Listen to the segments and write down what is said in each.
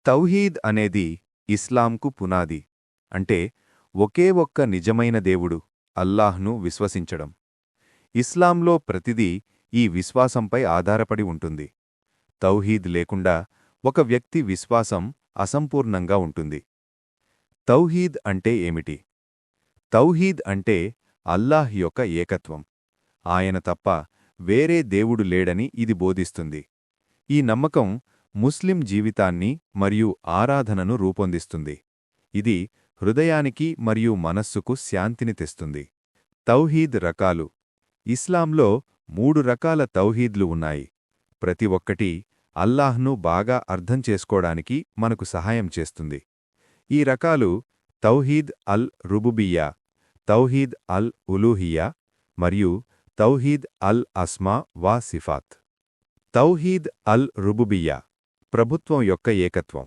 తౌహీద్ అనేది ఇస్లాంకు పునాది. అంటే ఒకే ఒక్క నిజమైన దేవుడు అల్లాహ్ను విశ్వసించడం. ఇస్లాంలో ప్రతిదీ ఈ విశ్వాసంపై ఆధారపడి ఉంటుంది. తౌహీద్ లేకుండా ఒక వ్యక్తి విశ్వాసం అసంపూర్ణంగా ఉంటుంది. తౌహీద్ అంటే ఏమిటి? తౌహీద్ అంటే అల్లాహ్ యొక్క ఏకత్వం. ఆయన తప్ప వేరే దేవుడు లేడని ఇది బోధిస్తుంది. ఈ నమ్మకం ముస్లిం జీవితాన్ని మరియు ఆరాధనను రూపొందిస్తుంది. ఇది హృదయానికి మరియు మనస్సుకు శాంతిని తెస్తుంది. తౌహీద్ రకాలు. ఇస్లాంలో 3 రకాల తౌహీద్లు ఉన్నాయి. ప్రతి ఒక్కటి అల్లాహ్ను బాగా అర్థం చేసుకోవడానికి మనకు సహాయం చేస్తుంది. ఈ రకాలు తౌహీద్ అల్ రుబుబియ్యా, తౌహీద్ అల్ ఉలూహియ్యా మరియు తౌహీద్ అల్ అస్మా వా సిఫాత్. తౌహీద్ అల్ రుబుబియ్యా, ప్రభుత్వం యొక్క ఏకత్వం.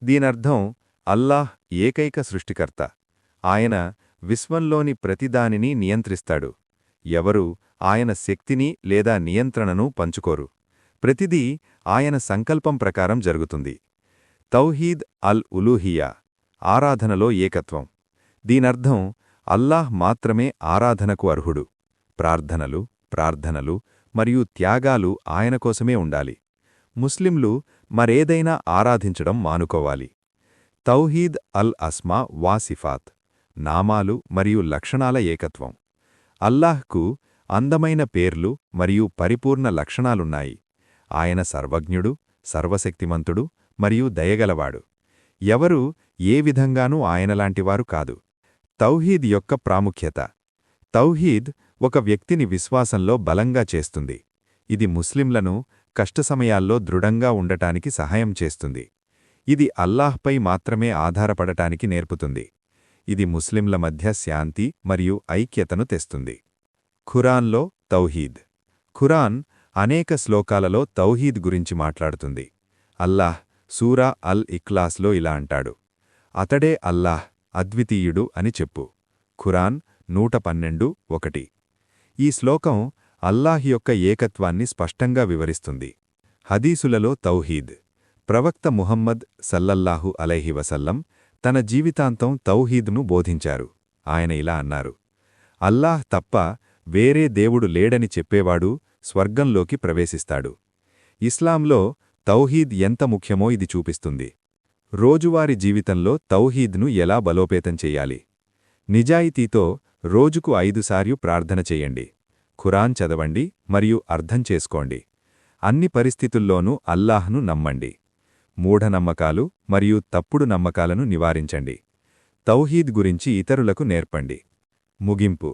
దీనర్థం అల్లాహ్ ఏకైక సృష్టికర్త. ఆయన విశ్వంలోని ప్రతిదానిని నియంత్రిస్తాడు. ఎవరూ ఆయన శక్తిని లేదా నియంత్రణను పంచుకోరు. ప్రతిదీ ఆయన సంకల్పం ప్రకారం జరుగుతుంది. తౌహీద్ అల్ ఉలూహియా, ఆరాధనలో ఏకత్వం. దీనర్థం అల్లాహ్ మాత్రమే ఆరాధనకు అర్హుడు. ప్రార్థనలు మరియు త్యాగాలు ఆయన కోసమే ఉండాలి. ముస్లింలు మరేదైనా ఆరాధించడం మానుకోవాలి. తౌహీద్ అల్ అస్మా వా సిఫాత్, నామాలు మరియు లక్షణాల ఏకత్వం. అల్లాహ్కు అందమైన పేర్లు మరియు పరిపూర్ణ లక్షణాలున్నాయి. ఆయన సర్వజ్ఞుడు, సర్వశక్తిమంతుడు మరియు దయగలవాడు. ఎవరూ ఏ విధంగానూ ఆయనలాంటివారు కాదు. తౌహీద్ యొక్క ప్రాముఖ్యత. తౌహీద్ ఒక వ్యక్తిని విశ్వాసంలో బలంగా చేస్తుంది. ఇది ముస్లింలను కష్టసమయాల్లో దృఢంగా ఉండటానికి సహాయం చేస్తుంది. ఇది అల్లాహ్పై మాత్రమే ఆధారపడటానికి నేర్పుతుంది. ఇది ముస్లింల మధ్య శాంతి మరియు ఐక్యతను తెస్తుంది. ఖురాన్లో తౌహీద్. ఖురాన్ అనేక శ్లోకాలలో తౌహీద్ గురించి మాట్లాడుతుంది. అల్లాహ్ సూరా అల్ ఇఖ్లాస్లో ఇలా అంటాడు: అతడే అల్లాహ్, అద్వితీయుడు అని చెప్పు. ఖురాన్ 112:1. ఈ శ్లోకం అల్లాహ్ యొక్క ఏకత్వాన్ని స్పష్టంగా వివరిస్తుంది. హదీసులలో తౌహీద్. ప్రవక్త ముహమ్మద్ సల్లల్లాహు అలైహి వసల్లం తన జీవితాంతం తౌహీద్ను బోధించారు. ఆయన ఇలా అన్నారు: అల్లాహ్ తప్ప వేరే దేవుడు లేడని చెప్పేవాడు స్వర్గంలోకి ప్రవేశిస్తాడు. ఇస్లాంలో తౌహీద్ ఎంత ముఖ్యమో ఇది చూపిస్తుంది. రోజువారీ జీవితంలో తౌహీద్ను ఎలా బలోపేతం చెయ్యాలి? నిజాయితీతో రోజుకు 5 సార్లు ప్రార్థన చెయ్యండి. ఖురాన్ చదవండి మరియు అర్థం చేసుకోండి. అన్ని పరిస్థితుల్లోనూ అల్లాహ్ను నమ్మండి. మూఢనమ్మకాలు మరియు తప్పుడు నమ్మకాలను నివారించండి. తౌహీద్ గురించి ఇతరులకు నేర్పండి. ముగింపు.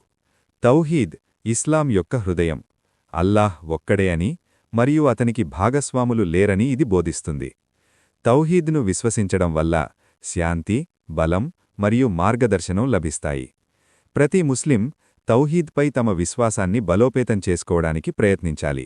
తౌహీద్ ఇస్లాం యొక్క హృదయం. అల్లాహ్ ఒక్కడే అని మరియు అతనికి భాగస్వాములు లేరని ఇది బోధిస్తుంది. తౌహీద్ను విశ్వసించడం వల్ల శాంతి, బలం మరియు మార్గదర్శనం లభిస్తాయి. ప్రతి ముస్లిం తౌహీద్పై తమ విశ్వాసాన్ని బలోపేతం చేసుకోవడానికి ప్రయత్నించాలి.